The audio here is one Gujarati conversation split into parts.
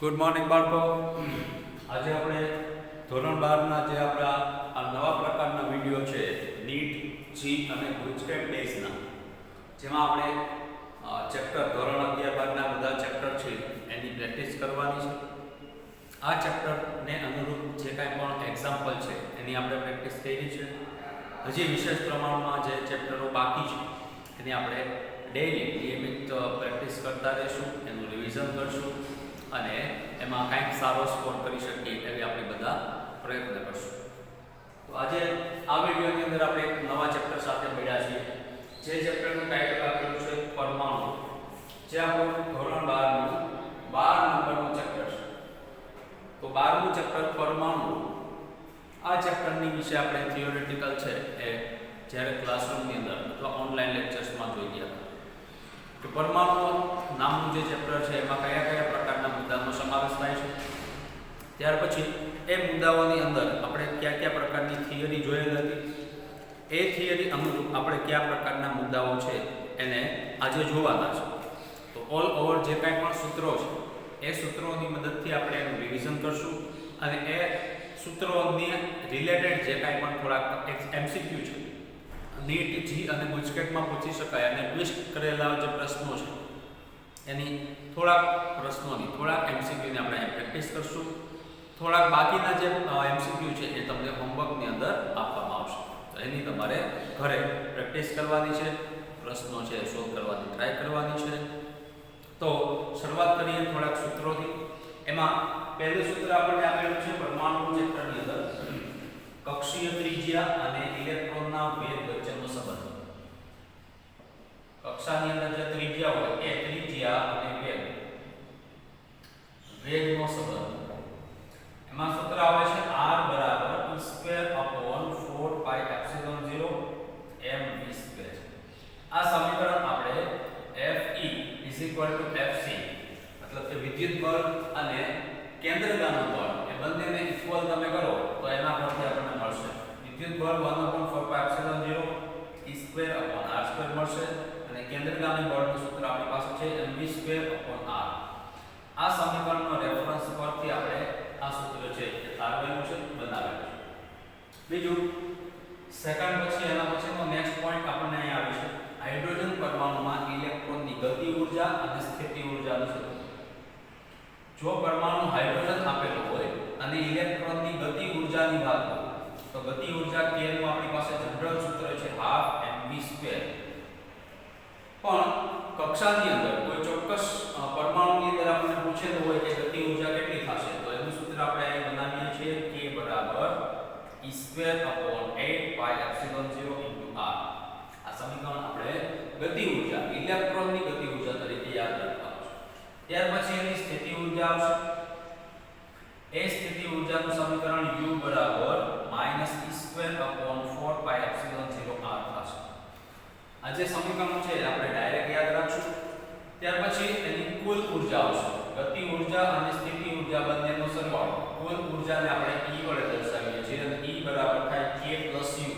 ગુડ મોર્નિંગ બાળકો. આજે આપણે ધોરણ 12ના જે આપણા આ નવા પ્રકારના વિડીયો છે નીટ જી અને ગુજકેટ બેઝના, જેમાં આપણે ચેપ્ટર ધોરણ 11-12ના બધા ચેપ્ટર છે એની પ્રેક્ટિસ કરવાની છે. આ ચેપ્ટરને અનુરૂપ જે કાંઈ પણ એક્ઝામ્પલ છે એની આપણે પ્રેક્ટિસ કરી છે. હજી વિશેષ પ્રમાણમાં જે ચેપ્ટરો બાકી છે એની આપણે ડેઈલી નિયમિત પ્રેક્ટિસ કરતા રહીશું, એનું રિવિઝન કરશું અને એમાં કંઈક સારો સ્કોર કરી શકીએ એવી આપણે બધા પ્રયત્ન કરશું. તો આજે આ વિડીયોની અંદર આપણે એક નવા ચેપ્ટર સાથે મળ્યા છીએ. જે ચેપ્ટરનું ટાઇટલ આપેલું છે પરમાણુ, જે આપણું ધોરણ 12નું 12 નંબરનું ચેપ્ટર છે. તો 12મું ચેપ્ટર પરમાણુ, આ ચેપ્ટરની વિશે આપણે થિયોરેટિકલ છે એ જ્યારે ક્લાસરૂમની અંદર અથવા ઓનલાઈન લેક્ચર્સમાં જોઈ ગયા હતા કે પરમાણુ નામનું જે ચેપ્ટર છે એમાં કયા કયા પ્રકારના મુદ્દાનો સમાવેશ થાય છે. ત્યાર પછી એ મુદ્દાઓની અંદર આપણે કયા કયા પ્રકારની થિયરી જોયેલ હતી, એ થિયરી અનુરૂપ આપણે કયા પ્રકારના મુદ્દાઓ છે એને આજે જોવાના છે. તો ઓલ ઓવર જે કાંઈ પણ સૂત્રો છે એ સૂત્રોની મદદથી આપણે એનું રિવિઝન કરશું અને એ સૂત્રોની રિલેટેડ જે કાંઈ પણ થોડાક એમસીક્યુ છે નીટ જી અને ગુજકેટમાં પૂછી શકાય અને ટ્વિસ્ટ કરેલા જે પ્રશ્નો છે એની થોડાક એમસીક્યુની આપણે પ્રેક્ટિસ કરશું. થોડાક બાકીના જે એમસીક્યુ છે એ તમને હોમવર્કની અંદર આપવામાં આવશે, તો એની તમારે ઘરે પ્રેક્ટિસ કરવાની છે, પ્રશ્નો છે સોલ્વ કરવાની ટ્રાય કરવાની છે. તો શરૂઆત કરીએ થોડાક સૂત્રોથી. એમાં પહેલું સૂત્ર આપણને આપેલું છે પરમાણુ ચેપ્ટરની અંદર, કક્ષીય ત્રિજ્યા અને ઇલેક્ટ્રોનના વેગ વચ્ચેનો સંબંધ. કક્ષાની અંદર જે ત્રિજ્યા હોય એ ત્રિજ્યા અને વેગનો સંબંધ. એમાં સૂત્ર આવે છે r e²/4πε0 mv². આ સમીકરણ આપણે Fe FC મતલબ કે વિદ્યુત બળ અને કેન્દ્રગામી બળ એ બંનેને ઇક્વલ તમે કરો તો એના પરથી આપણને મળશે વિદ્યુત બળ 1/4πε0 e²/r² મળશે અને કેન્દ્રગામી બળનું સૂત્ર આપણી પાસે છે mv²/r. આ સમીકરણનો રેફરન્સ પરથી આપણે આ સૂત્ર છે એ તારવેલું છે, બનાવેલું છે. બીજું સેકન્ડ પછી એના પછીનો નેક્સ્ટ પોઈન્ટ આપણને અહીં આવે છે હાઇડ્રોજન પરમાણુમાં ઇલેક્ટ્રોનની ગતિ ઊર્જા અને સ્થિતિ ઊર્જાનું સૂત્ર. જો પરમાણુ હાઇડ્રોજન આપેલો હોય અને ઇલેક્ટ્રોનની ગતિ ઊર્જાની વાત હોય તો ગતિ ઊર્જા k નું આપણી પાસે જનરલ સૂત્ર છે 12mv². પણ કક્ષાની અંદર કોઈ ચોક્કસ પરમાણુની અંદર આપણને પૂછેલું હોય કે ગતિ ઊર્જા કેટલી થશે તો એનું સૂત્ર આપણે અહીં બનાવીએ છીએ k e²/8πε0 r. આ સમીકરણ આપણે ગતિ ઊર્જા, ઇલેક્ટ્રોનની ગતિ ઊર્જા તરીકે યાદ રાખવાનું છે. ત્યાર પછી એની સ્થિતિ ઊર્જા આવશે. એ સ્થિતિ ઊર્જાનું સમીકરણ u e²/4πε0 r થશે. આ જે સમીકરણો છે આપણે ડાયરેક્ટ યાદ રાખશું. ત્યાર પછી એની કુલ ઊર્જા આવશે. ગતિ ઊર્જા અને સ્થિતિ ઊર્જા બંનેનો સરવાળો. કુલ ઊર્જાને આપણે E વડે દર્શાવીએ છીએ અને E બરાબર થાય k + u.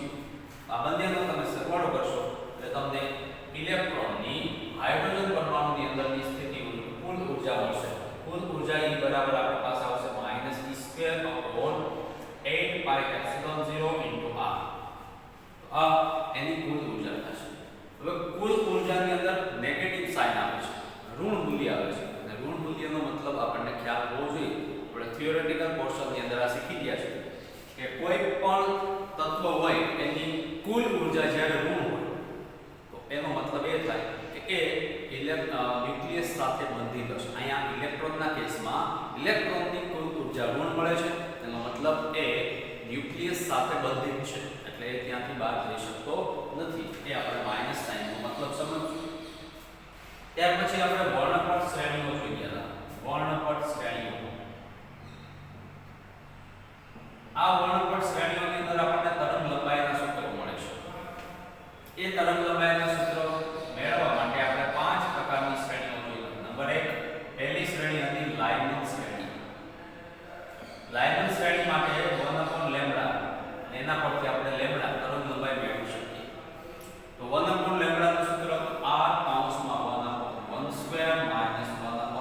આ બંનેનો તમે સરવાળો કરશો એટલે તમને ઇલેક્ટ્રોનની હાઇડ્રોજન પરમાણુની અંદરની સ્થિતિ કુલ ઊર્જા મળશે. કુલ ઊર્જા E બરાબર આપણી પાસે આવશે -e²/8πε0 * r. આ એની કુલ ઊર્જા થશે. હવે કુલ ઊર્જાની અંદર નેગેટિવ સાઇન આવે છે, ઋણ મૂલ્ય આવે છે. અને ઋણ મૂલ્યનો મતલબ આપણને ખ્યાલ હોવો જોઈએ. આપણે થિયોરેટિકલ પોર્શનની અંદર આ શીખી ગયા છે કે કોઈ પણ તત્વ હોય એની કુલ ઊર્જા જ્યારે ઋણ હોય તો એનો મતલબ એ થાય કે એ ન્યુક્લિયસ સાથે બંધિત હશે. અહીંયા ઇલેક્ટ્રોનના કેસમાં ઇલેક્ટ્રોનની કુલ ઊર્જા ઋણ મળે છે, એનો મતલબ એ ન્યુક્લિયસ સાથે બંધિત છે, એટલે એ ત્યાંથી બહાર જઈ શકતો નથી. એ આપણે માઈનસ સાઇનનો મતલબ સમજશું. ત્યાર પછી આપણે વર્ણપટ શ્રેણીઓ જોઈ ગયા. વર્ણપટ શ્રેણીઓ, આ વર્ણપટ શ્રેણીઓની અંદર આપણને તરંગ લંબાઈના સૂત્રો મળે છે. એ તરંગ લંબાઈના સૂત્રો મેળવવા માટે આપણે 5 પ્રકારની શ્રેણીઓ જોઈ. નંબર 1, પહેલી શ્રેણી હતી લાઇનન શ્રેણી. લાઇનન શ્રેણી માટે 1/λ એના પરથી આપણે લેમ્બડા તરંગ લંબાઈ મેળવી શકીએ. તો 1/λ નું સૂત્ર r (1/(1² - 1/(2)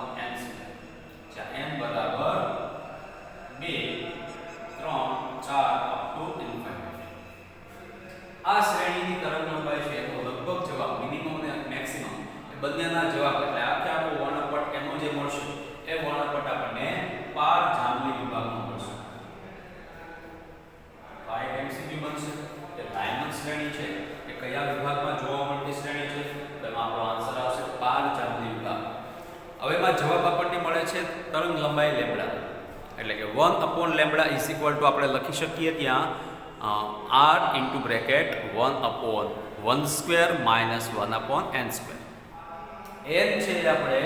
એમાં જવાબ આપણને મળે છે તરંગ લંબાઈ લેમ્બડા, એટલે કે 1/λ આપણે લખી શકીએ ત્યાં r into bracket 1/1² minus 1/n². n છે આપણે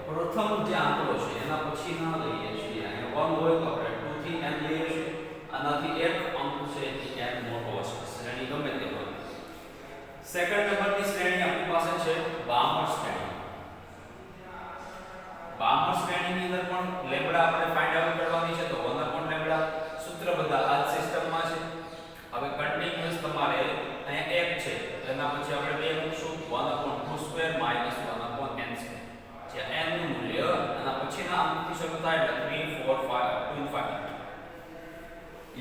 પ્રથમ જે આંકડો છે એના પછી ના લઈએ છીએ. અહીંયા 1 હોય તો આપણે 2 થી n લઈએ છીએ. આનાથી એક અંક છે એ n મોટો હશે, શ્રેણી ગમે તે હોય. સેકન્ડ નંબરની શ્રેણી આપણી પાસે છે બામર શ્રેણી. બામર શ્રેણીની અંદર પણ લેમ્બડા આપણે ફાઇન્ડ આઉટ કરવાની છે, તો 1/λ સૂત્ર બધા આ સિસ્ટમમાં છે. હવે કન્ટીન્યુઅસ તમારે અહીંયા 1 છે એના પછી આપણે 2 મૂકશું 1/2² માઇનસ 1/n², જે n નું મૂલ્ય એના પછીના અંકથી શરૂ થાય એટલે 3 4 5 up to 5.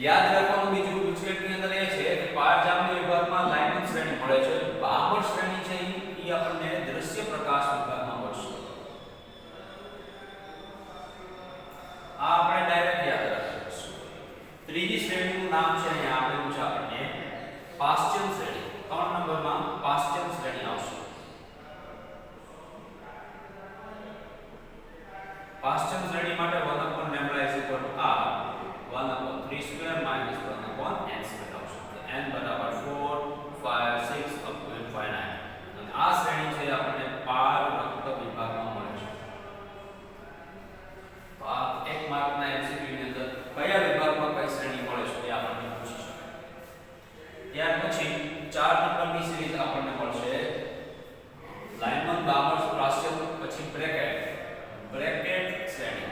યાદ રાખવાનું બીજું ગુજકેટની અંદર એ છે કે પારજામ્ય વિભાગમાં લાઇનમન શ્રેણી મળે છે. બામર શ્રેણી છે એ આપણને દ્રશ્ય પ્રકાશ વિભાગમાં મળશે. આ આપણે ડાયરેક્ટ યાદ રાખીશું. ત્રીજી શ્રેણીનું નામ છે અહીંયા આપેલું છે આપણને પાશ્ચિમ શ્રેણી. 3 નંબરમાં પાશ્ચિમ શ્રેણી આવશે. પાશ્ચિમ શ્રેણી માટે 1/λ r 1/3² માઇનસ 1/n² આવશે. n બરાબર 4 5 6 up to 9. અને આ શ્રેણી છે આપણને પાર રક્ત વિભાગમાં મળે છે. તો આ એક માર્કના એમસીક્યુ ની અંદર કયા વિભાગમાં કઈ શ્રેણી મળે છે એ આપણને પૂછી શકાય. ત્યાર પછી 4 નંબરની સિરીઝ આપણને મળશે લાઇનમન બામર પાશ્ચિમ પછી બ્રેકેટ શ્રેણી.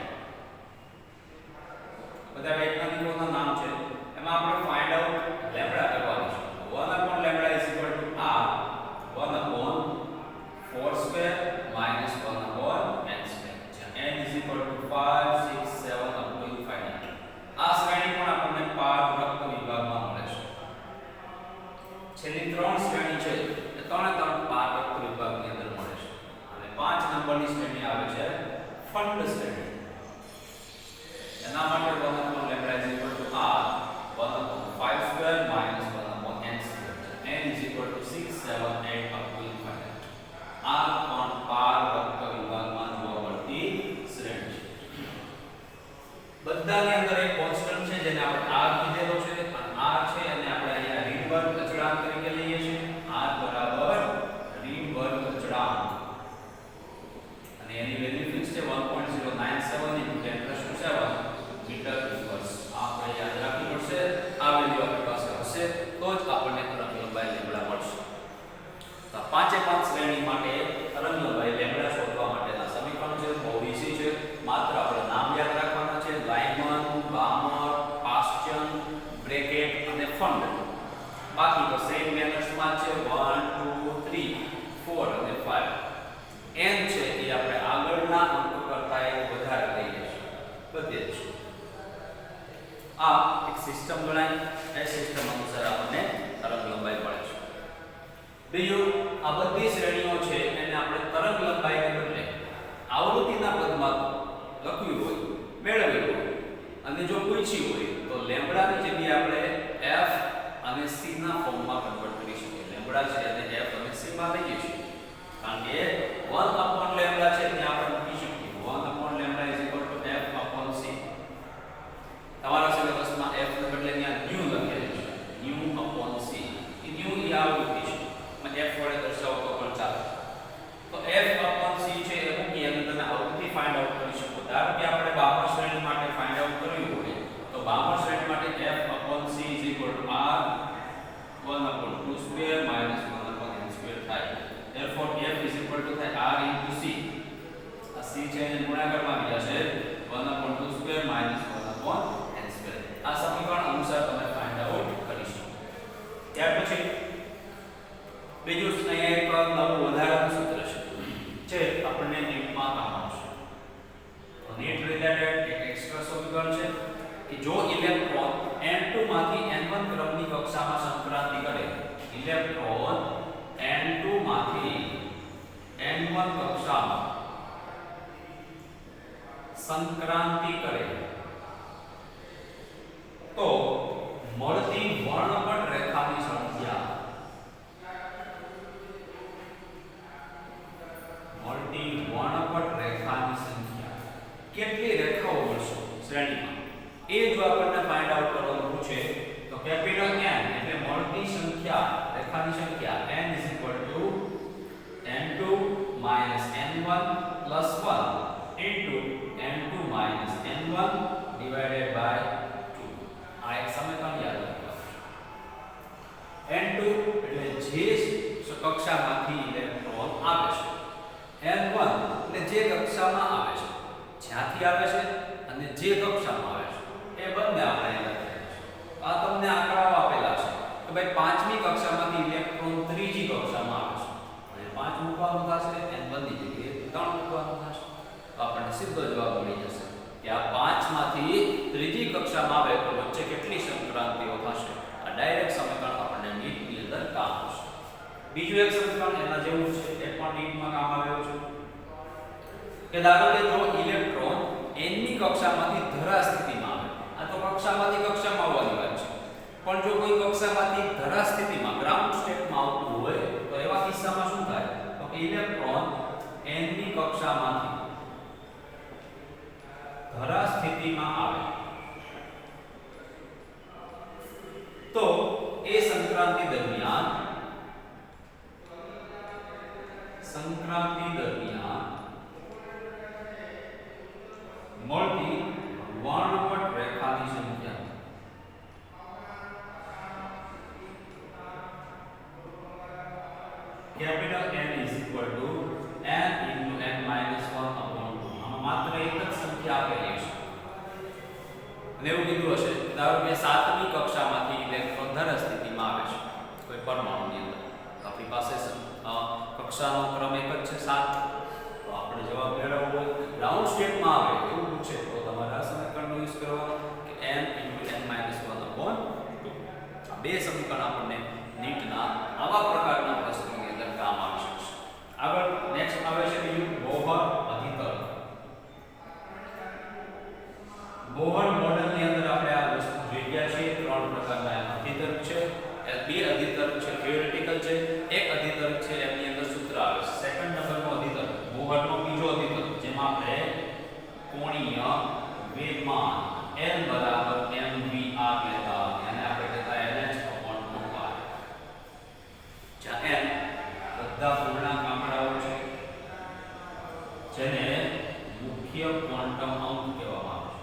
બધા વૈજ્ઞાનિકોના નામ છે. એમાં આપણે ફાઇન્ડ આઉટ લેમ્બડા કરવાનું છે. 1/λ r 1/4² માઇનસ 1/n², જ્યાં n 5 6 7 up to 9. આ શ્રેણી પણ આપણને પાર રક્ત વિભાગમાં મળે છે. છેલ્લી 3 શ્રેણી છે એ ત્રણે પાર રક્ત વિભાગની અંદર મળે છે. અને 5 નંબરની શ્રેણી આવે છે ફંડ શ્રેણી. એના માટે 1/λ r 1/5² minus 1/n², n 6 7 8 up to 9. આ પણ પાર રક્ત વિભાગમાં જોવા મળતી શ્રેણી છે. બધાની અંદર એક કોન્સ્ટન્ટ છે જેને આપણે r કીધેલો છે, અને r છે અને આપણે અહીંયા રીડબર્ગ અચળાંક તરીકે લઈએ છીએ. r બરાબર રીડબર્ગ અચળાંક અને એની વેલ્યુ ફિક્સ છે 1.097 * 10⁻⁷ મીટર ઇન્વર્સ. આપણે યાદ રાખવું પડશે. આ વેલ્યુ આપણી પાસે હશે તો જ આપણને તરંગ લંબાઈ લેમ્બડા મળશે. તો 5 શ્રેણી માટે તરંગ લંબાઈ લેમ્બડા શોધવા માટેના સમીકરણ છે બહુ ઈઝી છે. માત્ર આપણે નામ યાદ રાખવાના છે: લાઇનમન, બામર, પાશ્ચિમ, બ્રેકેટ અને ફંડ. બાકી તો સેમ મેથડ્સમાં છે 1 2 3 4 અને 5. n છે એ આપણે આગળના અંક કરતા એક વધારે લઈએ છીએ બધે જ. આ એક સિસ્ટમ ગણાય. એ સિસ્ટમ અનુસાર આપણને તરંગ લંબાઈ મળે છે. બીજું, આ બધી શ્રેણીઓ છે એને આપણે તરંગ લંબાઈને બદલે આવૃત્તિના પદમાં લખ્યું હોય, મેળવેલું હોય અને જો પૂછ્યું હોય તો લેમ્બડાની જગ્યાએ આપણે f અને c ના ફોર્મમાં કન્વર્ટ કરી શકીએ. લેમ્બડા છે અને f અને c માં લઈએ છીએ. કારણ કે 1/λ છે ત્યાં આપણે મૂકી શકીએ 1/λ f/c. તમારા સિલેબસમાં f ને બદલે ત્યાં ન્યુ લખેલું છે, ન્યુ/c. એ ન્યુ એ આવૃત્તિ છે, મેં f વડે દર્શાવો તો પણ ચાલે. તો f/c છે એ મૂકી અને તમે આવૃત્તિ ફાઇન્ડ આઉટ કરી શકો. ધારો કે આપણે બામર શ્રેણી માટે ફાઇન્ડ આઉટ કરવું હોય તો બામર શ્રેણી માટે f/c r 1/2² માઇનસ 1/n² થાય. therefore f થાય r into c. આ c છે એને ગુણાકારમાં આવી જશે 1/2² માઇનસ 1/n². આ સમીકરણ અનુસાર તમે ફાઇન્ડ આઉટ કરી શકો. ત્યાર પછી બીજું અહીંયા એક નવું વધારાનું સૂત્ર છે જે આપણને નીટમાં કામ આવશે. તો નીટ રિલેટેડ એક એક્સ્ટ્રા સમીકરણ છે કે જો ઇલેક્ટ્રોન n2 માંથી n1 ક્રમની કક્ષામાં સંક્રાંતિ કરે, ઇલેક્ટ્રોન n2 માંથી n1 કક્ષામાં સંક્રાંતિ કરે તો મળતી વર્ણપટ રેખાની સંખ્યા મળતી વર્ણપટ રેખાની કેટલી રેખાઓ મળશે શ્રેણીમાં એ જો આપણને ફાઇન્ડ આઉટ કરવાનું પૂછે તો કેપિટલ N એટલે મળતી સંખ્યા રેખાની સંખ્યા n n2 n1 1 into n2 n1 divided by 2 આ એક સમીકરણ યાદ રાખવાનું n2 એટલે જે કક્ષામાંથી ઇલેક્ટ્રોન આવે છે n1 એટલે જે કક્ષામાં આવે છે જ્યાંથી આવે છે અને જે કક્ષામાં આવે છે એ બંને આપણે યાદ રાખીએ આ તમને આંકડાઓ આપેલા છે કે ભાઈ પાંચમી કક્ષામાંથી ઇલેક્ટ્રોન ત્રીજી કક્ષામાં આવે છે અને 5 મૂકવાનું થશે n1 ની જગ્યાએ 3 મૂકવાનું થશે તો આપણને સીધો જવાબ મળી જશે કે આ 5 માંથી ત્રીજી કક્ષામાં આવે તો વચ્ચે કેટલી સંક્રાંતિઓ થશે આ ડાયરેક્ટ સમીકરણ આપણને નીટની અંદર કામ આવશે બીજું એક સમીકરણ એના જેવું છે એ પણ નીટમાં કામ આવ્યું છે કે ધારો કે જો ઇલેક્ટ્રોન n ની કક્ષામાંથી ધરા સ્થિતિમાં આવે આ તો કક્ષામાંથી કક્ષામાં આવવાની વાત છે પણ જો કોઈ કક્ષામાંથી ધરા સ્થિતિમાં ગ્રાઉન્ડ સ્ટેટમાં આવતું હોય તો એવા કિસ્સામાં શું થાય તો કે ઇલેક્ટ્રોન n ની કક્ષામાંથી ધરા સ્થિતિમાં આવે તો એ સંક્રાંતિ દરમિયાન મળતી વર્ણપટ રેખાની સંખ્યા capital N is equal to n into n minus 1 upon 2 આમાં માત્ર એક જ સંખ્યા આપેલી છે અને એવું કીધું હશે ધારો કે 7મી કક્ષામાંથી ઇલેક્ટ્રોન ધરા સ્થિતિમાં આવે છે કોઈ પરમાણુની અંદર તો આપણી પાસે કક્ષાનો ક્રમ એક જ છે 7 તો આપણે જવાબ મેળવવો હોય ગ્રાઉન્ડ સ્ટેટમાં આવે એવું પૂછે તો તમારે આ સમીકરણનો યુઝ કરવાનો કે n into n minus 1 upon 2 આ બે સમીકરણ આપણને નીટના આવા પ્રકારના પ્રશ્નોની અંદર કામ આવી શકશે આગળ નેક્સ્ટ આવે છે બીજું બોહર અધિતર્ક બોહર મોડેલની અંદર આપણે આ વસ્તુ જોઈ ગયા છે ત્રણ પ્રકારના અધિતર્ક છે બે અધિતર્ક છે થિયોરેટિકલ છે એક અધિતર્ક છે એની અંદર સૂત્ર આવે છે સેકન્ડ નંબરનો અધિતર્ક બોહરનો બીજો અધિતર્ક જેમાં આપણે કોણીય વેગમાન L બરાબર mvr લેતા અને આપણે કહેતા LH/2π જ્યાં n બધા પૂર્ણાંક આંકડાઓ છે જેને મુખ્ય ક્વોન્ટમ અંક કહેવામાં આવે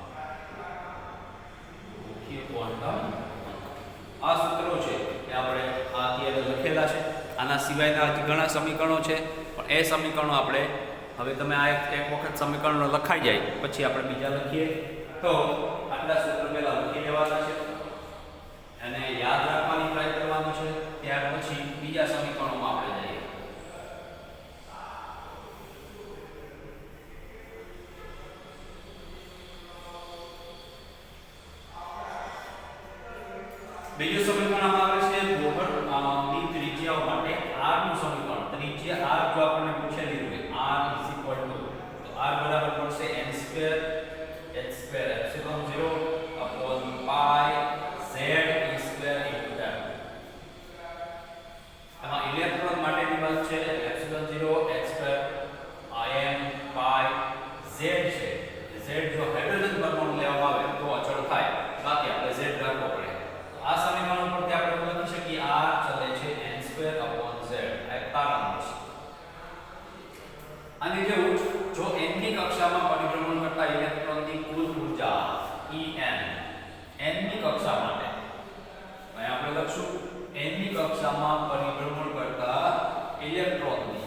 છે મુખ્ય ક્વોન્ટમ આ સૂત્રો છે કે આપણે આ અત્યારે લખેલા છે આના સિવાયના ઘણા સમીકરણો છે પણ એ સમીકરણો આપણે હવે તમે આ એક વખત સમીકરણો લખાઈ જાય પછી આપણે બીજા લખીએ તો આટલા સૂત્રો પહેલા લખી લેવાના છે અને યાદ રાખવાની ટ્રાય કરવાનું છે ત્યાર પછી બીજા સમીકરણોમાં આપણે જઈએ બીજું સમીકરણ આમાં આવે છે બોહરની ત્રિજ્યાઓ માટે r નું સમીકરણ ત્રિજ્યા r જો આપણને પૂછેલી હોય r તો r બરાબર પડશે n2 h2 epsilon 0 upon pi z e2 into m આમાં ઇલેક્ટ્રોન માટેની વાત છે epsilon 0 h2 im pi z છે z જો હાઇડ્રોજન પરમાણુ લેવામાં આવે તો અચળ થાય બાકી આપણે z રાખવો પડે આ સમીકરણ પરથી આપણે લખી શકીએ r ચલે છે n2 z આ એક તારણ છે અને જેવું જો n ની કક્ષામાં પરિભ્રમણ કરતા ઇલેક્ટ્રોનની કુલ ઊર્જા En n ની કક્ષા માટે અહીં આપણે લખશું n ની કક્ષામાં પરિભ્રમણ કરતા ઇલેક્ટ્રોનની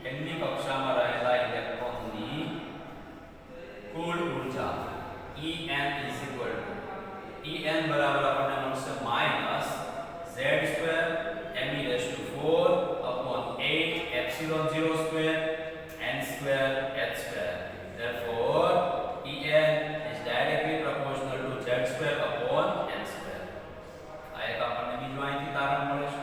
n ની કક્ષામાં રહેલા ઇલેક્ટ્રોનની કુલ ઊર્જા En is equal to En બરાબર આપણને મળશે minus z2 me⁴ upon 8 epsilon 0 square n2 h2 therefore En is directly proportional to z2 upon n2 આ એક આપણને બીજું અહીંથી તારણ મળે છે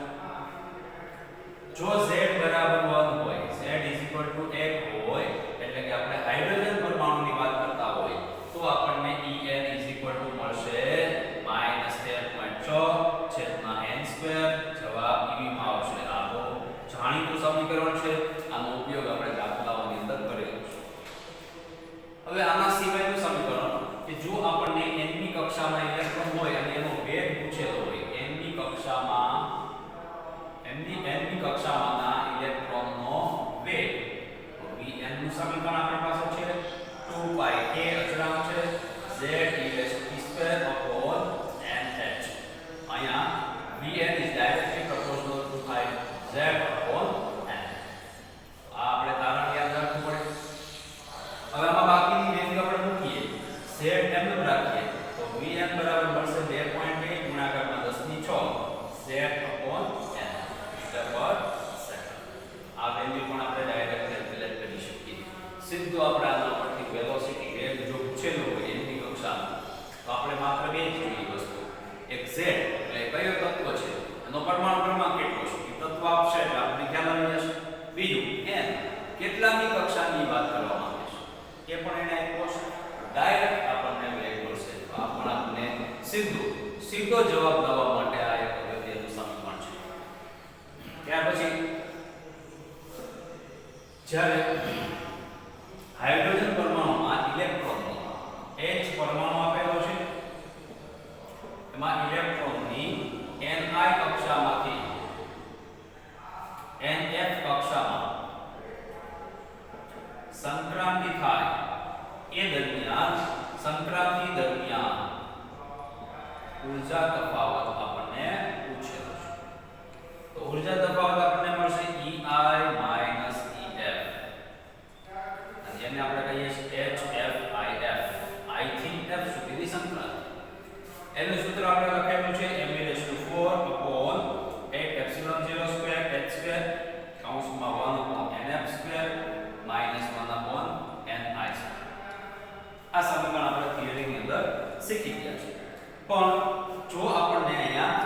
જો z બરાબર 1 હોય z is equal to 1 હોય એટલે કે આપણે હાઇડ્રોજન પરમાણુની વાત કરતા હોય તો આપણને En is equal to મળશે -13.6/n2 જવાબ ઈવી માં આવશે આ બહુ જાણીતું સમીકરણ છે આનો ઉપયોગ આપણે દાખલાઓની અંદર સીધું આપણે આના પરથી વેલોસિટી વેગ જો પૂછેલું હોય એની કક્ષામાં તો આપણે માત્ર બે જ જોઈએ વસ્તુ, એક z એટલે કયો તત્વ છે, એનો પરમાણુ ક્રમાંક કેટલો છે, એ તત્વ આપશે એટલે આપણે ખ્યાલ આવી જશે. બીજું n કેટલામી કક્ષાની વાત કરવા માંગે છે એ પણ એને આપ્યો છે. ડાયરેક્ટ આપણને વેગ મળશે તો આપણને સીધો જવાબ લાવવા માટે આ એક અગત્યનું સમીકરણ છે. ત્યાર પછી જ્યારે હાઇડ્રોજન પરમાણુમાં ઇલેક્ટ્રોનનો H પરમાણુ આપેલો છે, એમાં ઇલેક્ટ્રોનની Ni કક્ષામાંથી Nf કક્ષામાં સંક્રાંતિ થાય એ દરમિયાન ઊર્જા તફાવત આપણને પૂછેલો છે. તો ઊર્જા તફાવત આપણને મળશે EI EF, અને જેને આપણે કહીએ છીએ HFIF, I થી F સુધીની સંક્રાંતિ. એનું સૂત્ર આપણે લખેલું છે me⁴ 8 આ સમીકરણ આપણે થિયરીની અંદર શીખી ગયા છે. પણ જો આપણને અહીંયા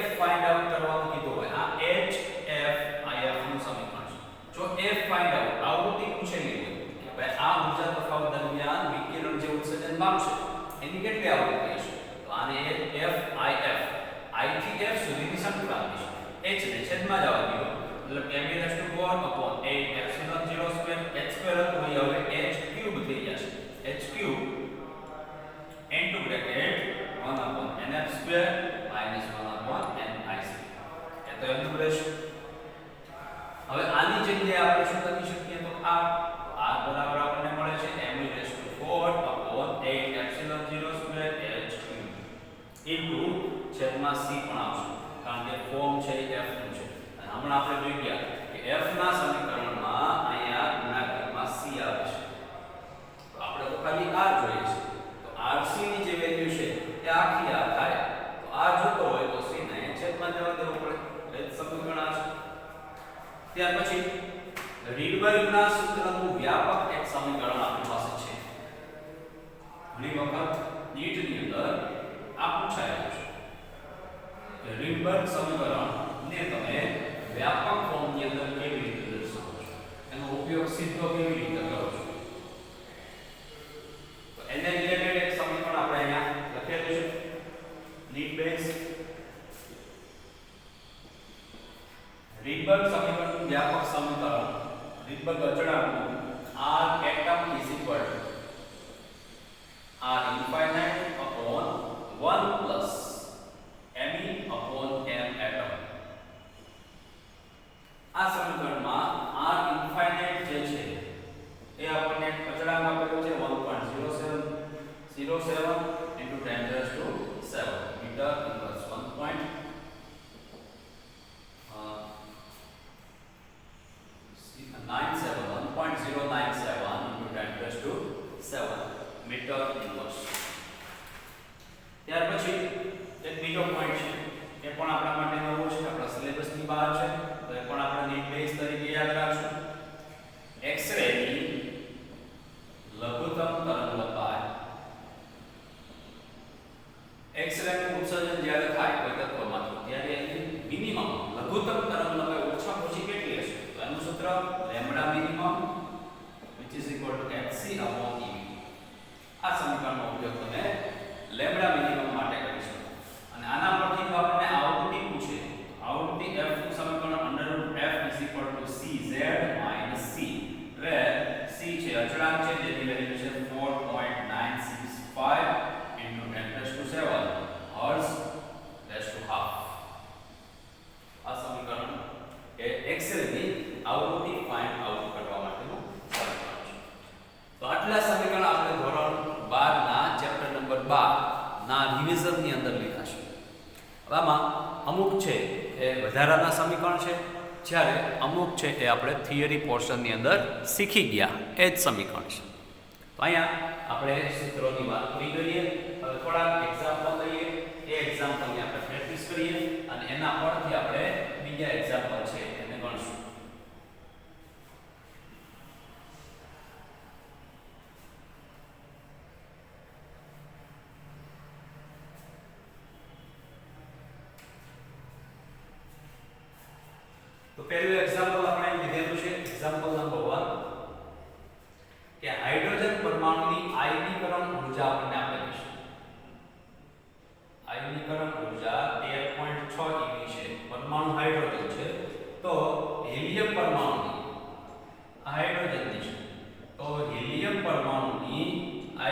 f ફાઇન્ડ આઉટ કરવાનું કીધું હોય, આ HFIF નું સમીકરણ છે. જો f ફાઇન્ડ આઉટ આવૃત્તિ પૂછેલી હોય કે ભાઈ આ ઊર્જા તફાવત દરમિયાન વિકિરણ જે ઉત્સર્જન પામશે એની કેટલી આવૃત્તિ હશે, તો આને FIF I થી F સુધીની સંક્રાંતિ છે. h ને છેદમાં જવા દો मतलब me⁴ 8 ε02 h² હતું એ હવે h³ થઈ જશે. h³ into bracket 1/nf² -1/ni². એ તો એમનું રહેશે. હવે આની જગ્યાએ આપણે શું લખી શકીએ, તો r બરાબર આપણને મળે છે me⁴ 8 ε02 h³ into છેદમાં c પણ આવશે કારણ કે ફોર્મ છે એ f નું છે. હમણાં આપણે જોઈ ગયા કે f ના સમીકરણમાં અહીંયા ગુણાકારમાં c આવે છે, તો આપણે તો ખાલી r જોઈએ છે. તો rc ની જે વેલ્યુ છે એ આખી r થાય, તો r જોતો હોય તો c ને છેદમાં જવા દેવું પડે, એટલે સમીકરણ આ છે. ત્યાર પછી રીડબર્ગના સૂત્રનું વ્યાપક એક સમીકરણ આપણી પાસે છે. ઘણી વખત નીટની અંદર આ પૂછાયેલું છે કે રીડબર્ગ સમીકરણ ને તમે વ્યાપક ફોર્મની અંદર કેવી રીતે દર્શાવો છો, એનો ઉપયોગ સીધો કેવી રીતે કરો છો. તો એને રિલેટેડ એક સમીકરણ આપણે અહીંયા લખેલું છે. નીટ બેઝ રીડબર્ગ સમીકરણનું વ્યાપક સમીકરણ, Rydberg અચળાંકનું r atom is equal to r infinite upon 1 plus me upon m atom. આ સમીકરણમાં r ઇન્ફાઇનાઇટ જે છે એ આપણને અચળાંક આપેલો છે 1.0707 into 10⁻⁷ metre inverse 1.097 into 10⁻⁷ metre inverse. ત્યાર પછી એક બીજો પોઈન્ટ છે, એ પણ આપણા માટે નવો છે, આપણા સિલેબસની બહાર છે, તો એ પણ આપણે નીટ બેઝ તરીકે યાદ રાખશું. એક્સ-રે ની લઘુત્તમ તરંગલંબાઈ, એક્સ-રે નું ઉત્સર્જન જ્યારે થાય કોઈ તત્વમાંથી ત્યારે એની મિનિમમ લઘુત્તમ તરંગલંબાઈ ઓછામાં ઓછી કેટલી હશે, તો એનું સૂત્ર λ_min which is equal to hc/ev. આ સમીકરણનો ઉપયોગ તમે λ_min માટે કરી શકો. અને આના પરથી જો આપણને આવૃત્તિ પૂછે, આવૃત્તિ f નું સમીકરણ √f = cz - c, એટલે c છે અચળાંક છે જેની વેલ્યુ છે 4.965 into 10⁻⁷ હર્ટ્ઝ ½ આ સમીકરણ એ એક્સ-રે ની આવૃત્તિ ફાઇન્ડ આઉટ કરવા માટેનું સમીકરણ છે. તો આટલા સમીકરણ આપણે ધોરણ 12 ના ચેપ્ટર નંબર 12 ના રિવિઝનની અંદર લીધા છે. આમાં અમુક છે એ વધારાના સમીકરણ છે, જ્યારે અમુક છે એ આપણે થિયરી પોર્શનની અંદર શીખી ગયા એ જ સમીકરણ છે. તો અહીંયા આપણે સૂત્રોની વાત પૂરી કરીએ. હવે થોડાક એક્ઝામ્પલ લઈએ, એ એક્ઝામ્પલની આપણે પ્રેક્ટિસ કરીએ અને એના પરથી આપણે બીજા એક્ઝામ્પલ છે એને ગણશું.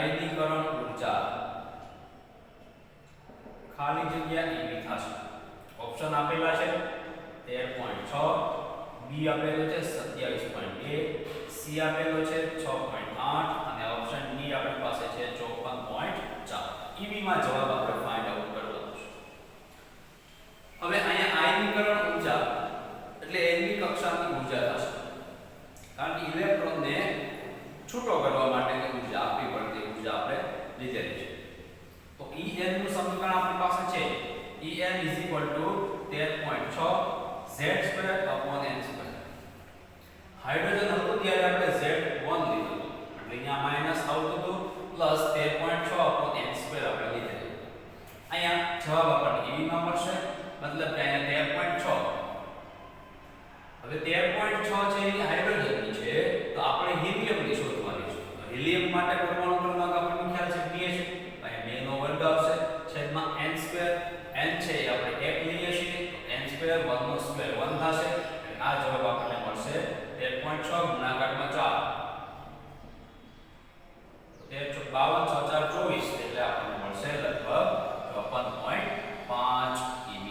આયનીકરણ ઊર્જા ખાલી જગ્યા એવી થશે. ઓપ્શન આપેલા છે 13.6, બી આપેલો છે 27.2, સી આપેલો છે 6.8 અને ઓપ્શન ડી આપણી પાસે છે 54.4. ઈબી માં જવાબ આપણે ફાઇન્ડ આઉટ કરવાનો છે. હવે અહીંયા આયનીકરણ ઊર્જા એટલે એની કક્ષાની ઊર્જા થશે, કારણ કે ઇલેક્ટ્રોનને છૂટો કરવા માટેની ઊર્જા આપવી પડતી ઊર્જા આપણે લીધેલી છે. તો En નું સમીકરણ આપણી પાસે છે En 13.6 Z² n². હાઇડ્રોજન હતું ત્યારે આપણે Z1 લીધું હતું, એટલે અહીંયા માઈનસ આવતું હતું, પ્લસ 13.6 n² આપણે લીધેલું. અહીંયા જવાબ આપણને Ev માં મળશે, મતલબ કે અહીંયા 13.6. હવે 13.6 છે એ હાઇડ્રોજનની છે, તો આપણે હિલિયમની શોધવાની છે. હિલિયમ માટે પરમાણુ ક્રમાંક આપણને ખ્યાલ છે 2 છે, અહીંયા 2 નો વર્ગ આવશે છેદમાં n². n છે એ આપણે 1 લઈએ છીએ, તો n² 1 નો સ્ક્વેર 1 થશે. એટલે આ જવાબ આપણને મળશે 13.6 ગુણાકારમાં 4. 13 52 6 4 24, એટલે આપણને મળશે લગભગ 54.5 eV.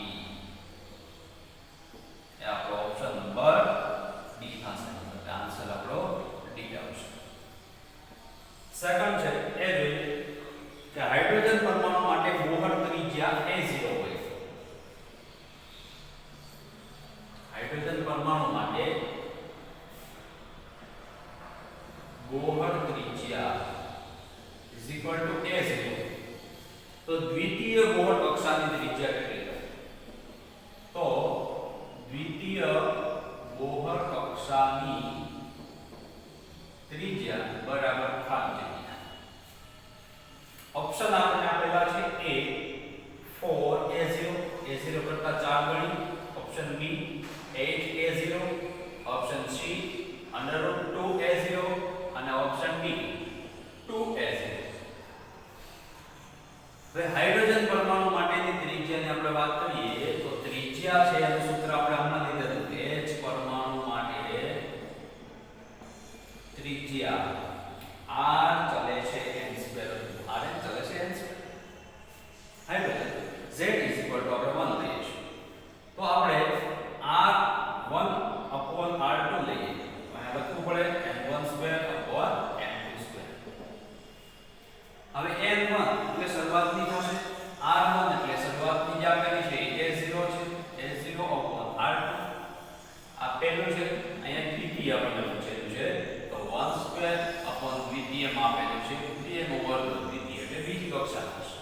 એ આપણો ઓપ્શન નંબર ડી થશે. એટલે આન્સર આપણો ડી આવશે. સેકન્ડ છે એ જોઈએ કે હાઇડ્રોજન પરમાણુ માટે બોહર ત્રિજ્યા A0 હોય. હાઇડ્રોજન પરમાણુ માટે બોહર ત્રિજ્યા A0, તો દ્વિતીય બોહર કક્ષાની ત્રિજ્યા કેટલી છે? તો દ્વિતીય બોહર કક્ષાની ત્રિજ્યા બરાબર ખાલી જગ્યા. ઓપ્શન આપણે આપેલા છે A 4A0, A0 કરતા 4 ગણી. Option B 8A0, option C √2A0 અને ઓપ્શન ડી 2A0. હવે હાઇડ્રોજન પરમાણુ માટેની ત્રિજ્યાની આપણે વાત કરીએ તો ત્રિજ્યા છે એનું સૂત્ર આપણે હમણાં લીધું હતું. H પરમાણુ માટે ત્રિજ્યા r ચલે છે n², r ચલે છે n². હાઇડ્રોજન z આપણે 1 લઈએ છીએ, તો આપણે r1/r2 લઈએ. અહીંયા લખવું પડે n1² n2². હવે n1 એટલે શરૂઆતની થશે, r1 એટલે શરૂઆતની જે આપેલી છે A0 છે, A0/r2 આ પહેલું છે. અહીંયા દ્વિતીય આપણે પૂછેલું છે, તો 1² દ્વિતીય માં આપેલું છે 2 નો વર્ગ દ્વિતીય, એટલે બીજી કક્ષા થશે.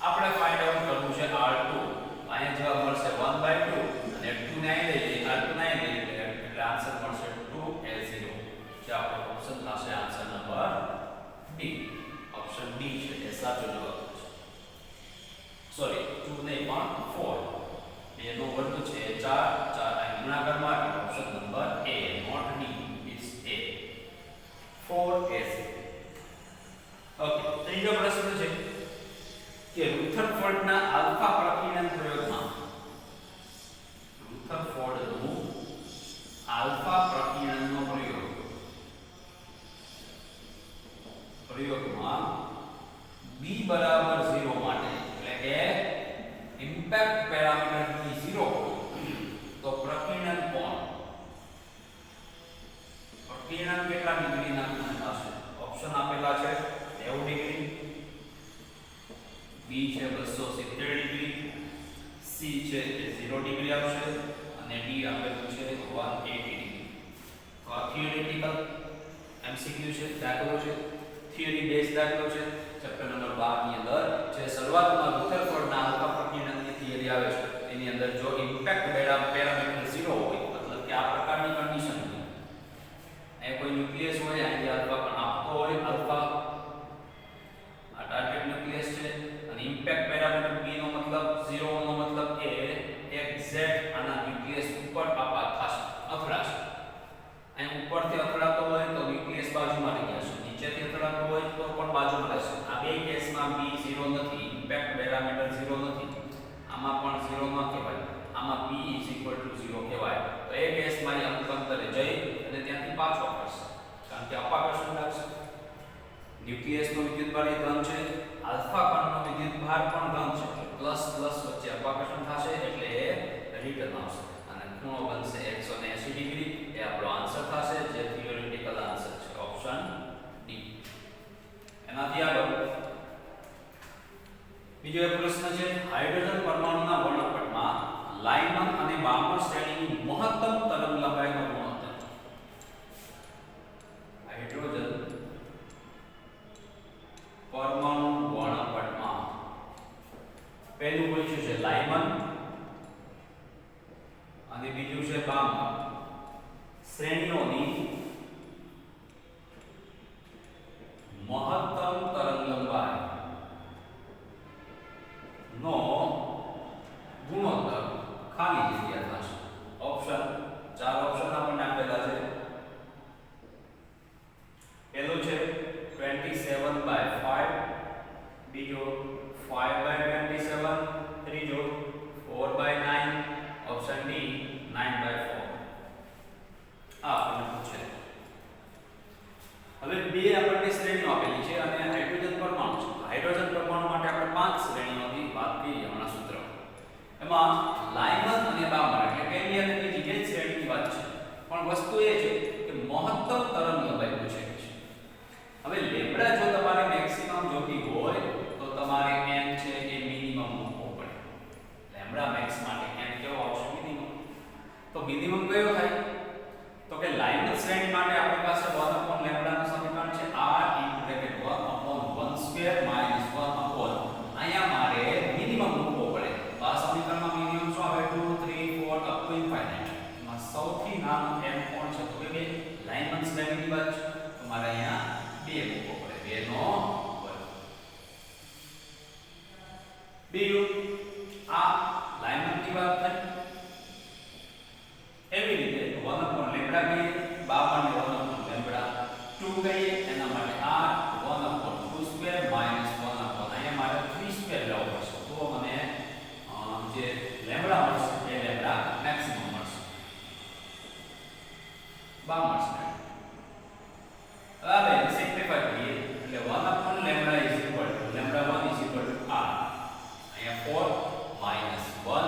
આપણે ફાઇન્ડ આઉટ કરવું છે r2. અહીંયા જવાબ મળશે 1/2 અને 2 ને અહીં લઈ લઈએ, r2 ને અહીં લઈ લઈએ, એટલે આન્સર મળશે 2A0. જે આપણો ઓપ્શન થશે answer number D. Option D છે એ સાચો જવાબ છે. સોરી 2 નહીં પણ 4. 2 નો વર્ગ છે 4, 4 અહીં ગુણાકારમાં, option number A not D, it's A 4A0. Okay, ત્રીજો પ્રશ્ન છે કે રુથરફોર્ડના આલ્ફા પ્રકીર્ણન પ્રયોગમાં રુથરફોર્ડનું આલ્ફા પ્રકીર્ણનનો પ્રયોગમાં b બરાબર 0 માટે, એટલે કે ઇમ્પેક્ટ પેરામીટર ની 0 તો પ્રકીર્ણન કોણ કેટલા ડિગ્રીના ખૂણે થશે? ઓપ્શન આપેલા છે 90 ડિગ્રી, બી છે 270 ડિગ્રી, સી છે એ 0 ડિગ્રી આવશે અને ડી આપેલું છે 180 ડિગ્રી. તો આ થિયોરેટિકલ એમસીક્યુ છે, દાખલો છે, થિયરી બેઝ દાખલો છે. ચેપ્ટર નંબર 12 ની અંદર જે શરૂઆતમાં રુથરફોર્ડના આલ્ફા પ્રકીર્ણનની થિયરી આવે છે એની અંદર જો ઇમ્પેક્ટ પેરામીટર 0 હોય, મતલબ કે આ પ્રકારની કન્ડિશન હોય, એ કોઈ ન્યુક્લિયસ હોય અહીં આલ્ફા પણ આપતો હોય, આલ્ફા આ ટાર્ગેટ ન્યુક્લિયસ છે, અને ઇમ્પેક્ટ પેરામીટર b નો મતલબ 0 નો મતલબ કે એક્ઝેક્ટ આના ન્યુક્લિયસ ઉપર આપાત થશે, અથડાશે. અહીં ઉપરથી અથડાતો હોય તો ન્યુક્લિયસ બાજુમાં રહી જશે, નીચેથી અથડાતો હોય તો પણ બાજુમાં રહેશે. આ બે કેસમાં b 0 નથી, ઇમ્પેક્ટ પેરામીટર 0 નથી, આમાં પણ 0 ન કહેવાય, આમાં b 0 કહેવાય. તો એ કેસમાં અમુક અંતરે જઈ અને ત્યાંથી પાછો આવશે, કારણ કે અપાકર્ષણ લાગશે. ન્યુક્લિયસ નો વિદ્યુતભાર એ ધન છે, આલ્ફા કણનો વિદ્યુતભાર પણ ધન છે, પ્લસ પ્લસ વચ્ચે અપાકર્ષણ થશે એટલે એ રિટર્ન આવશે અને ખૂણો બનશે 180 ડિગ્રી. એ આપણો આન્સર થશે જે થિયોરેટિકલ આન્સર છે ઓપ્શન ડી. એનાથી આગળ બીજો એક પ્રશ્ન છે, હાઇડ્રોજન પરમાણુના વર્ણપટમાં લાઇમન અને બામર શ્રેણીની મહત્તમ તરંગલંબાઈનો ગુણોત્તર. હાઇડ્રોજન પરમાણુ વર્ણપટમાં પહેલું પૂછ્યું છે લાઇમન અને બીજું છે બામર શ્રેણીઓની મહત્તમ તરંગલંબાઈ નો ગુણોત્તર ખાલી જગ્યા થશે. ઓપ્શન ચાર ઓપ્શન આપણને આપેલા છે. પહેલું છે 27/5, બીજો 5/27, ત્રીજો 4/9, ઓપ્શન ડી 9/4. આ આપણને પૂછે. હવે બે આપણને શ્રેણીઓ આપેલી છે અને હાઇડ્રોજન પરમાણુ છે. હાઇડ્રોજન પરમાણુ માટે આપણે 5 શ્રેણીઓની વાત કરી હમણાં સૂત્ર. એમાં લાઇમન અને બામર એટલે પહેલી અને બીજી બે શ્રેણીની વાત છે. પણ વસ્તુ એ છે કે મહત્તમ તરંગલંબાઈ પૂછે છે. હવે લેમ્બડા જો તમારે મેક્સિમમ જોતી હોય તો તમારે n છે એ મિનિમમ મૂકવો પડે. લેમ્બડા મેક્સ માટે n કેવો આવશે? મિનિમમ. તો મિનિમમ કયો થાય? તો કે લાઇમન શ્રેણી માટે આપણી પાસે 1 લેમ્બડા નું સમીકરણ છે r * 1/1² - 1 અહીંયા મારે મિનિમમ મૂકવો પડે. તો આ સમીકરણમાં મિનિમમ શું આવે? 2 3 4 અપ ટુ ઇન્ફાઇનાઇટ. માં સૌથી નાનું m કોણ છે? તો કે લાઇમન શ્રેણીની વાત છે. તો મારે અહીંયા 2 મૂકવો પડે. 2 નો વર્ગ. બીજું આ લાઇમનની વાત થઈ. એવી રીતે 1 લેમ્બડા કહીએ, બામરને 1 લેમ્બડા 2 કહીએ, એના માટે r 1/2² - 1 અહીંયા મારે 3² લેવો પડશે. તો મને જે લેમ્બડા મળશે એ લેમ્બડા મેક્સિમમ મળશે. બામર શ્રેણી. હવે સિમ્પ્લિફાઈ કરીએ એટલે 1 લેમ્બડા લેમ્બડા 1 r અહીંયા 4 - 1/4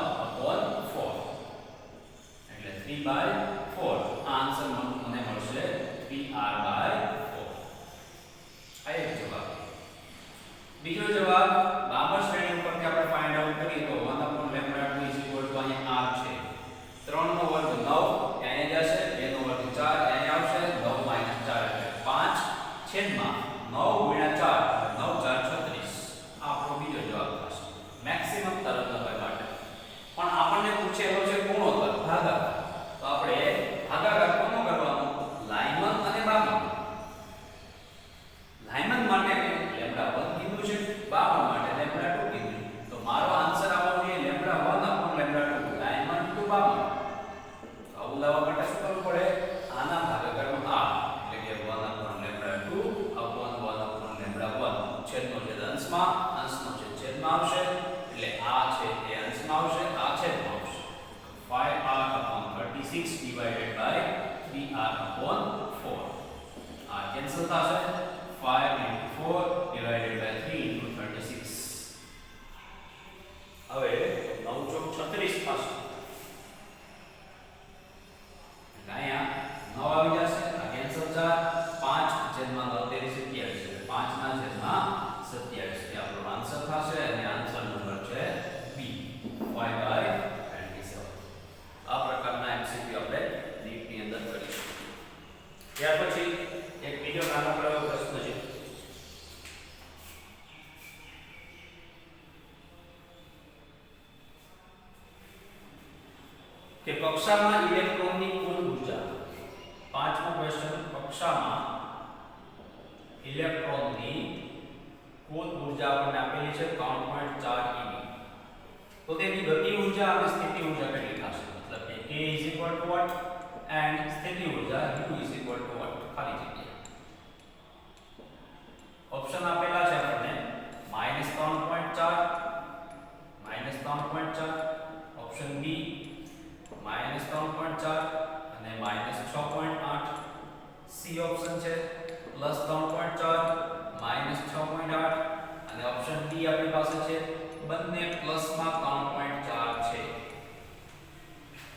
એટલે 3/4. આ આન્સર મને મળશે 3r/4. આ એક જવાબ. બીજો જવાબ બામર શ્રેણી ઉપરથી આપણે ફાઇન્ડ આઉટ કરીએ તો 1 લેમ્બડા 2 અહીંયા r છે. 3 નો વર્ગ 9 અહીંયા જશે, 2 નો વર્ગ 4 અહીંયા આવશે, 9 - 4 એટલે 5 છેદમાં 9 × 4 9 × 4 36. આ આપણો બીજો જવાબ થશે મેક્સિમમ તરંગલંબાઈ માટે. પણ આપણને પૂછેલો છે ગુણોત્તર ભાગાકાર. તો આપણે ભાગાકાર કોનો કરવાનો? લાઇમન અને બામર. લાઇમન માટે લેમ્બડા 1 કીધું છે, બામર માટે લેમ્બડા 2 કીધું છે. તો મારો આન્સર આવવો જોઈએ લેમ્બડા 1 લેમ્બડા 2 લાઇમન ટુ બામર. આવું લાવવા માટે શું કરવું પડે? આના ભાગાકારનો આ એટલે કે 1 લેમ્બડા 2 1 લેમ્બડા 1 છેદનો છેદ અંશમાં, અંશનો છેદ છેદમાં આવશે એટલે આ છે એ અંશમાં આવશે, આ છેદમાં આવશે. 5r/36 / 3r/4. આ કેન્સલ થશે. 5 × 4 / 3 × 36. હવે 9 × 36 થશે. અહીંયા 9 આવી જશે, આ કેન્સલ થાય. 5/9 27 5/27 એ આપણો આન્સર થશે અને આન્સર નંબર છે બી 5/27. આ પ્રકારના એમસીક્યુ આપણે નીટની અંદર કરીશું. ત્યાર પછી એક બીજો નાનકડો એવો પ્રશ્ન છે કે કક્ષામાં ઇલેક્ટ્રોનની કુલ ઊર્જા. પાંચમો ક્વેશ્ચન, કક્ષામાં ઇલેક્ટ્રોનની કુલ ઊર્જા આપણને આપેલી છે 3.4 eV. તો તેની ગતિ ઊર્જા અને સ્થિતિ ઊર્જા કેટલી થશે? મતલબ કે k what and સ્થિતિ ઊર્જા u what. ખાલી જગ્યા. ઓપ્શન આપેલા છે આપણને -3.4 ઓપ્શન બી -3.4 અને -6.8. સી ઓપ્શન છે +3.4 -6.8 અને ઓપ્શન ડી આપણી પાસે છે બંને પ્લસમાં 3.4 છે.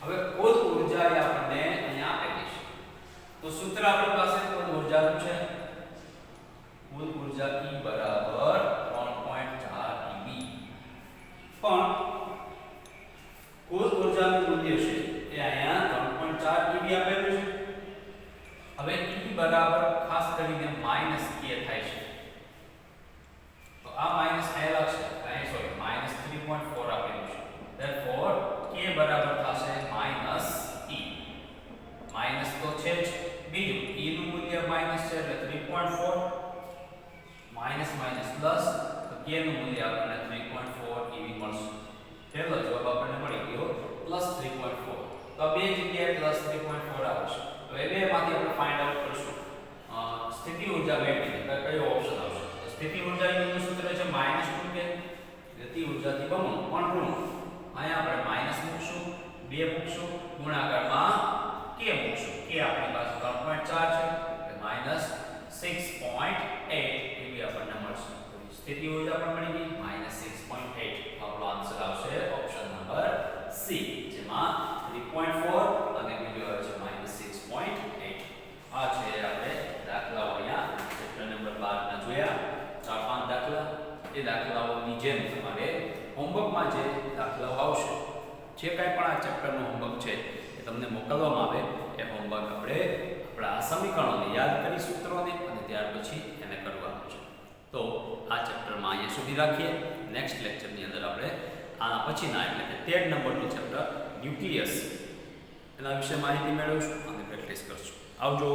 હવે કુલ ઊર્જા એ આપણને અહીંયા આપેલી છે. તો સૂત્ર આપણી પાસે કુલ ઊર્જાનું છે. કુલ ઊર્જા E બરાબર 3.4 eV. પણ કુલ ઊર્જાનું મૂલ્ય છે એ અહીંયા 3.4 eV આપેલું છે. હવે E બરાબર ખાસ કરીને માઈનસ k થાય છે. તો આ માઈનસ આયા લાગશે. અહીં સોરી -3.4 આપેલું છે. therefore k બરાબર થશે -e. માઈનસ તો છે જ. બીજું e નું મૂલ્ય માઈનસ છે એટલે 3.4 માઈનસ માઈનસ પ્લસ તો k નું મૂલ્ય આપણને 3.4 eV મળશે. પહેલો જવાબ આપણને મળી ગયો +3.4. તો બે જગ્યાએ +3.4 આવશે. હવે બેમાંથી આપણે ફાઇન્ડ આઉટ કરશું સ્થિતિ ઊર્જા મેળવી કયો ઓપ્શન આવશે. તો સ્થિતિ ઊર્જા નું સૂત્ર છે -2k. ગતિ ઊર્જાથી બમણું પણ ઋણ. અહીંયા આપણે માઈનસ મૂકશું, 2 મૂકશું, ગુણાકારમાં k મૂકશું. k આપણી પાસે 3.4 છે એટલે -6.8 એવી આપણને મળશે. સ્થિતિ ઊર્જા પણ મળી ગઈ -6.8. આપણો આન્સર આવશે ઓપ્શન નંબર સી, જેમાં 3.4 અને બીજો આવે છે -6.8. આ છે આપણે દાખલાઓ અહીંયા ચેપ્ટર નંબર 12 ના જોયા. 4-5 દાખલા. એ દાખલાઓની જેમ તમારે હોમવર્કમાં જે દાખલાઓ આવશે, જે કાંઈ પણ આ ચેપ્ટરનું હોમવર્ક છે એ તમને મોકલવામાં આવે એ હોમવર્ક આપણે આપણા આ સમીકરણોને યાદ કરી સૂત્રોને અને ત્યાર પછી એને કરવાનું છે. તો આ ચેપ્ટરમાં અહીંયા સુધી રાખીએ. નેક્સ્ટ લેક્ચરની અંદર આપણે આના પછીના એટલે કે 13 નંબરનું ચેપ્ટર ન્યુક્લિયસ એના વિશે માહિતી મેળવીશું અને પ્રેક્ટિસ કરશું. આવજો.